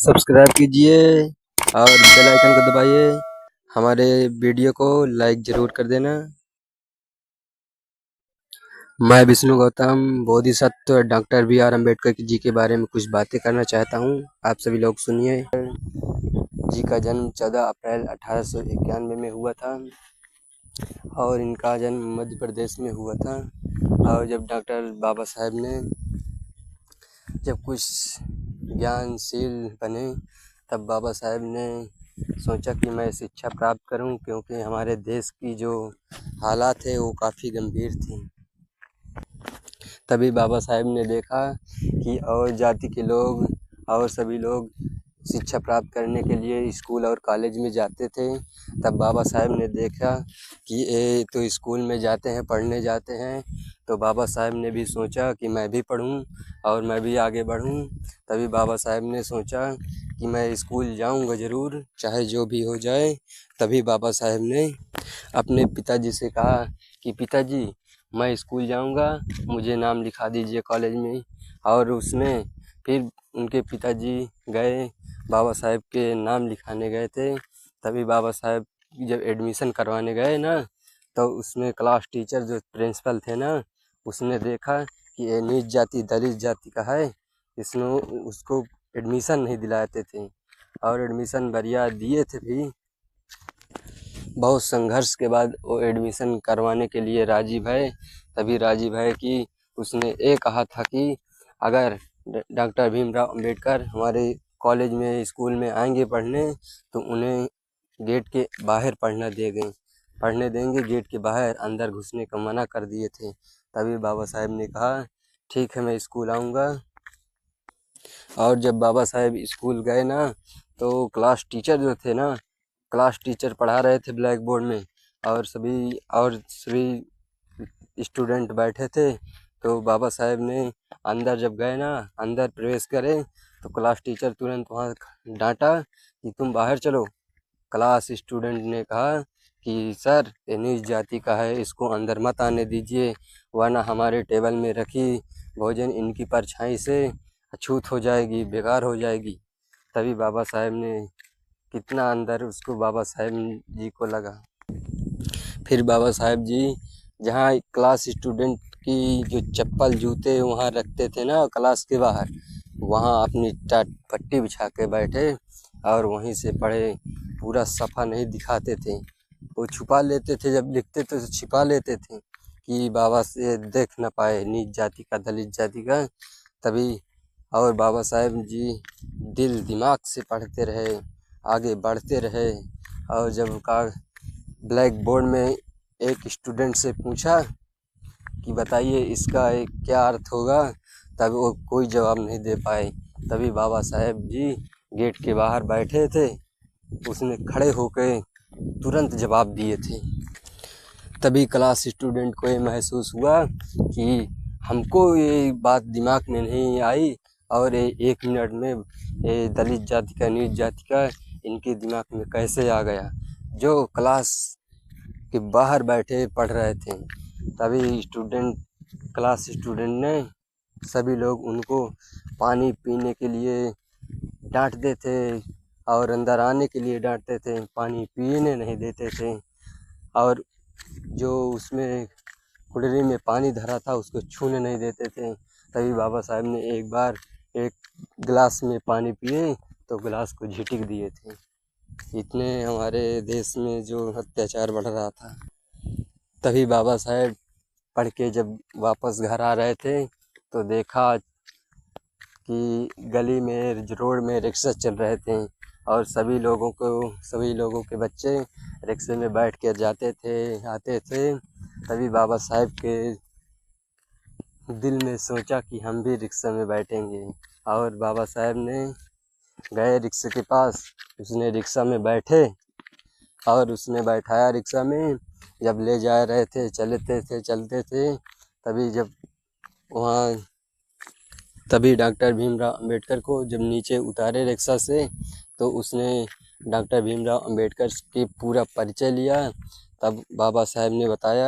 Subscribe कीजिए और bell icon को दबाइए। हमारे वीडियो को लाइक ज़रूर कर देना। मैं विष्णु गौतम बोधिसत्व डॉक्टर बी.आर. अम्बेडकर जी के बारे में कुछ बातें करना चाहता हूँ। आप सभी लोग सुनिए। जी का जन्म 14 अप्रैल 1891 में हुआ था और इनका जन्म मध्य प्रदेश में हुआ था। और जब डॉक्टर बाबा साहेब ने जब कुछ ज्ञानशील बने तब बाबा साहेब ने सोचा कि मैं शिक्षा प्राप्त करूं, क्योंकि हमारे देश की जो हालात है वो काफ़ी गंभीर थी। तभी बाबा साहेब ने देखा कि और जाति के लोग और सभी लोग शिक्षा प्राप्त करने के लिए स्कूल और कॉलेज में जाते थे। तब बाबा साहेब ने देखा कि ये तो स्कूल में जाते हैं, पढ़ने जाते हैं, तो बाबा साहेब ने भी सोचा कि मैं भी पढ़ूं और मैं भी आगे बढ़ूं। तभी बाबा साहेब ने सोचा कि मैं स्कूल जाऊंगा ज़रूर, चाहे जो भी हो जाए। तभी बाबा साहेब ने अपने पिताजी से कहा कि पिताजी, मैं स्कूल जाऊंगा, मुझे नाम लिखा दीजिए कॉलेज में। और उसमें फिर उनके पिताजी गए, बाबा साहेब के नाम लिखाने गए थे। तभी बाबा साहेब जब एडमिशन करवाने गए ना, तो उसमें क्लास टीचर जो प्रिंसिपल थे ना, उसने देखा कि ये नीच जाति दलित जाति का है, इसमें उसको एडमिशन नहीं दिलाते थे। और एडमिशन बढ़िया दिए थे भी। बहुत संघर्ष के बाद वो एडमिशन करवाने के लिए राजी भये। तभी राजी भये कि उसने ये कहा था कि अगर डॉक्टर भीमराव अंबेडकर हमारे कॉलेज में स्कूल में आएंगे पढ़ने, तो उन्हें गेट के बाहर पढ़ने देंगे, गेट के बाहर, अंदर घुसने का मना कर दिए थे। तभी बाबा साहेब ने कहा ठीक है, मैं स्कूल आऊँगा। और जब बाबा साहेब स्कूल गए ना, तो क्लास टीचर पढ़ा रहे थे ब्लैक बोर्ड में, और सभी स्टूडेंट बैठे थे। तो बाबा साहेब ने अंदर जब गए ना, अंदर प्रवेश करे, तो क्लास टीचर तुरंत वहाँ डांटा कि तुम बाहर चलो। क्लास स्टूडेंट ने कहा कि सर, ये नीच जाति का है, इसको अंदर मत आने दीजिए, वरना हमारे टेबल में रखी भोजन इनकी परछाई से अछूत हो जाएगी, बेकार हो जाएगी। तभी बाबा साहेब ने कितना अंदर उसको बाबा साहेब जी को लगा। फिर बाबा साहेब जी जहाँ क्लास स्टूडेंट की जो चप्पल जूते वहाँ रखते थे ना क्लास के बाहर, वहाँ अपनी टाट पट्टी बिछा के बैठे और वहीं से पढ़े। पूरा सफ़ा नहीं दिखाते थे, वो छुपा लेते थे, जब लिखते थे तो छिपा लेते थे कि बाबा से देख ना पाए नीच जाति का दलित जाति का। तभी और बाबा साहेब जी दिल दिमाग से पढ़ते रहे, आगे बढ़ते रहे। और जब का ब्लैक बोर्ड में एक स्टूडेंट से पूछा कि बताइए इसका एक क्या अर्थ होगा, तब वो कोई जवाब नहीं दे पाए। तभी बाबा साहेब जी गेट के बाहर बैठे थे, उसने खड़े होकर तुरंत जवाब दिए थे। तभी क्लास स्टूडेंट को ये महसूस हुआ कि हमको ये बात दिमाग में नहीं आई, और ये 1 मिनट में ये दलित जाति का नीच जाति का इनके दिमाग में कैसे आ गया, जो क्लास के बाहर बैठे पढ़ रहे थे। तभी क्लास स्टूडेंट ने सभी लोग उनको पानी पीने के लिए डांटते थे और अंदर आने के लिए डांटते थे, पानी पीने नहीं देते थे। और जो उसमें कुल्हड़ी में पानी धरा था उसको छूने नहीं देते थे। तभी बाबा साहेब ने एक बार एक गिलास में पानी पिए तो गिलास को झिटक दिए थे। इतने हमारे देश में जो अत्याचार बढ़ रहा था। तभी बाबा साहेब पढ़ के जब वापस घर आ रहे थे, तो देखा कि गली में, रोड में रिक्शा चल रहे थे, और सभी लोगों के बच्चे रिक्शे में बैठ कर जाते थे, आते थे। तभी बाबा साहेब के दिल में सोचा कि हम भी रिक्शा में बैठेंगे, और बाबा साहेब ने गए रिक्शे के पास, उसने रिक्शा में बैठे और उसने बैठाया रिक्शा में। जब ले जा रहे थे, चलते थे, तभी डॉक्टर भीमराव अंबेडकर को जब नीचे उतारे रिक्शा से, तो उसने डॉक्टर भीमराव अंबेडकर की पूरा परिचय लिया। तब बाबा साहेब ने बताया